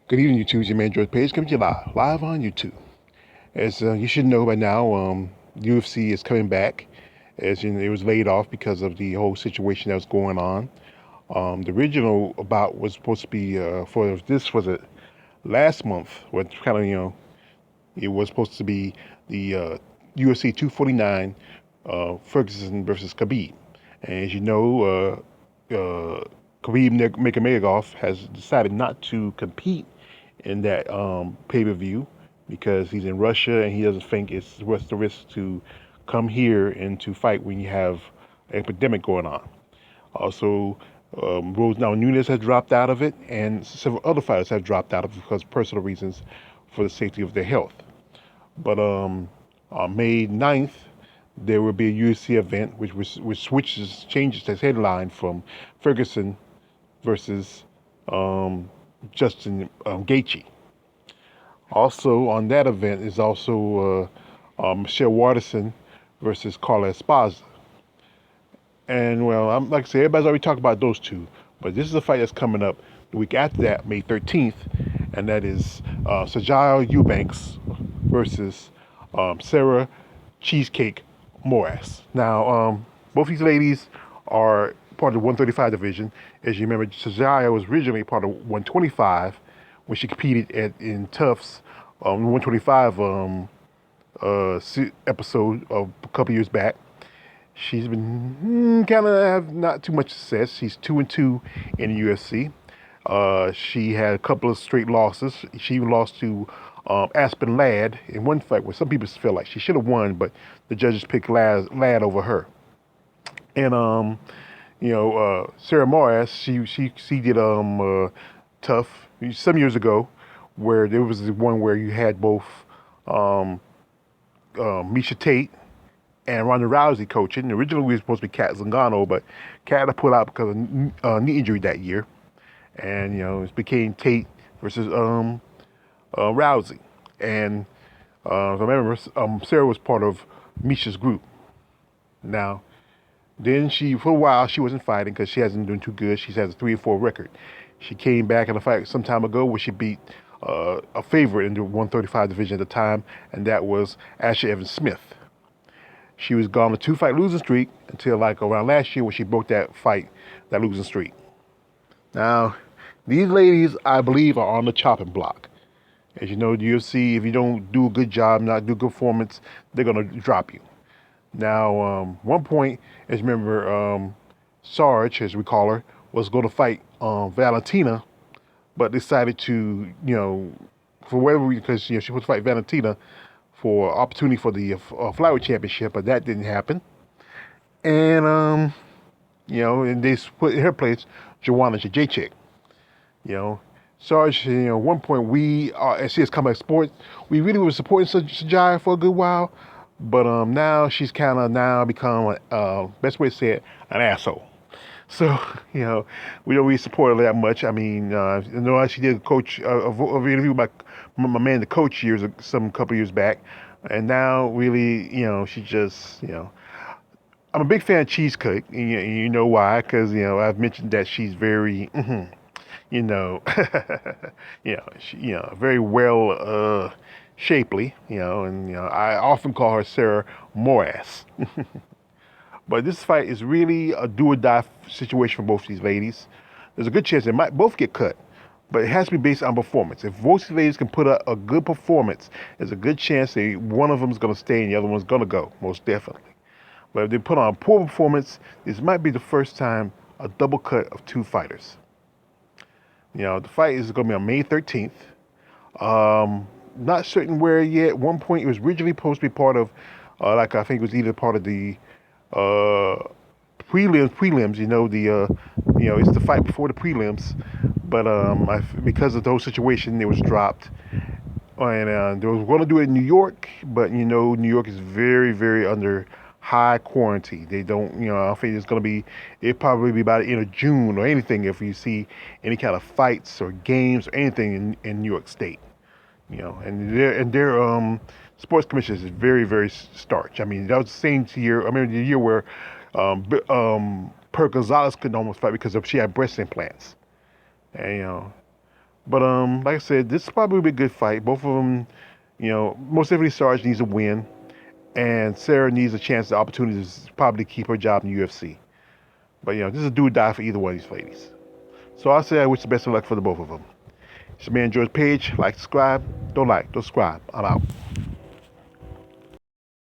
Good evening, YouTube. It's your man George Page coming to you live on YouTube. As you should know by now, UFC is coming back. As you know, it was laid off because of the whole situation that was going on. The original bout was supposed to be for this was it last month. What kind of it was supposed to be the UFC 249 Ferguson versus Khabib. And as you know, Khabib Nurmagomedov has decided not to compete in that pay-per-view because he's in Russia and he doesn't think it's worth the risk to come here and to fight when you have an epidemic going on. Also, Rose now Nunez has dropped out of it, and several other fighters have dropped out of it because of personal reasons for the safety of their health. But on May 9th, there will be a UFC event which changes its headline from Ferguson versus Justin Gaethje. Also on that event is also Michelle Waterson versus Carla Esparza. And well, like I said, everybody's already talked about those two, but this is a fight that's coming up the week after that, May 13th, and that is Sarge Eubanks versus Sarah Cheesecake Moras. Now, both these ladies are part of the 135 division. As you remember, Sarge was originally part of 125 when she competed in Tufts 125 episode of a couple years back. She's been kind of have not too much success. She's 2-2 in the UFC. She had a couple of straight losses. She even lost to Aspen Ladd in one fight where some people feel like she should have won, but the judges picked Ladd over her. And Sarah Moras, she did Tough some years ago, where there was the one where you had both Misha Tate and Ronda Rousey coaching. Originally, we were supposed to be Kat Zingano, but Kat had put out because of knee injury that year, and it became Tate versus Rousey. And if I remember, Sarah was part of Misha's group. Now, then for a while, she wasn't fighting because she hasn't been doing too good. She has a 3-4 record. She came back in a fight some time ago where she beat a favorite in the 135 division at the time, and that was Ashley Evans Smith. She was gone a 2-fight losing streak until like around last year when she broke that losing streak. Now, these ladies, I believe, are on the chopping block. As you know, the UFC, if you don't do a good job, not do good performance, they're going to drop you. Now, one point, as you remember, Sarge, as we call her, was going to fight Valentina, but decided to, for whatever reason, because she was supposed to fight Valentina for opportunity for the flyweight championship, but that didn't happen. And and they put in her place Joanna Jacek. Sarge, at one point we, as CS Combat Sports, we really were supporting Sajaya for a good while, but now she's kind of now become, best way to say it, an asshole. So, we don't really support her that much. I mean, I know she did a coach of interview with my man, the coach, some couple years back, and now really, she just, I'm a big fan of Cheesecake, and you know why? Because I've mentioned that she's very, very well shapely, and I often call her Sarah Moras. But this fight is really a do or die situation for both these ladies. There's a good chance they might both get cut, but it has to be based on performance. If both these ladies can put up a good performance, there's a good chance that one of them is going to stay and the other one's going to go, most definitely. But if they put on a poor performance, this might be the first time a double cut of two fighters. The fight is going to be on May 13th. Not certain where yet. At one point, it was originally supposed to be part of, I think it was either part of the prelims, it's the fight before the prelims, but because of the whole situation, it was dropped, and they was going to do it in New York, but New York is very, very under high quarantine. They don't, I think it's going to be, it'll probably be by the end of June or anything if you see any kind of fights or games or anything in New York State, and their sports commission is very, very starch. I mean, that was the same year. I remember the year where Per Gonzalez couldn't almost fight because she had breast implants, and But like I said, this is probably be a good fight. Both of them, most definitely Sarge needs a win, and Sarah needs a chance, the opportunity to probably keep her job in the UFC. But this is a do or die for either one of these ladies. So I say I wish the best of luck for the both of them. It's your man George Page. Like, subscribe. Don't like, don't subscribe. I'm out.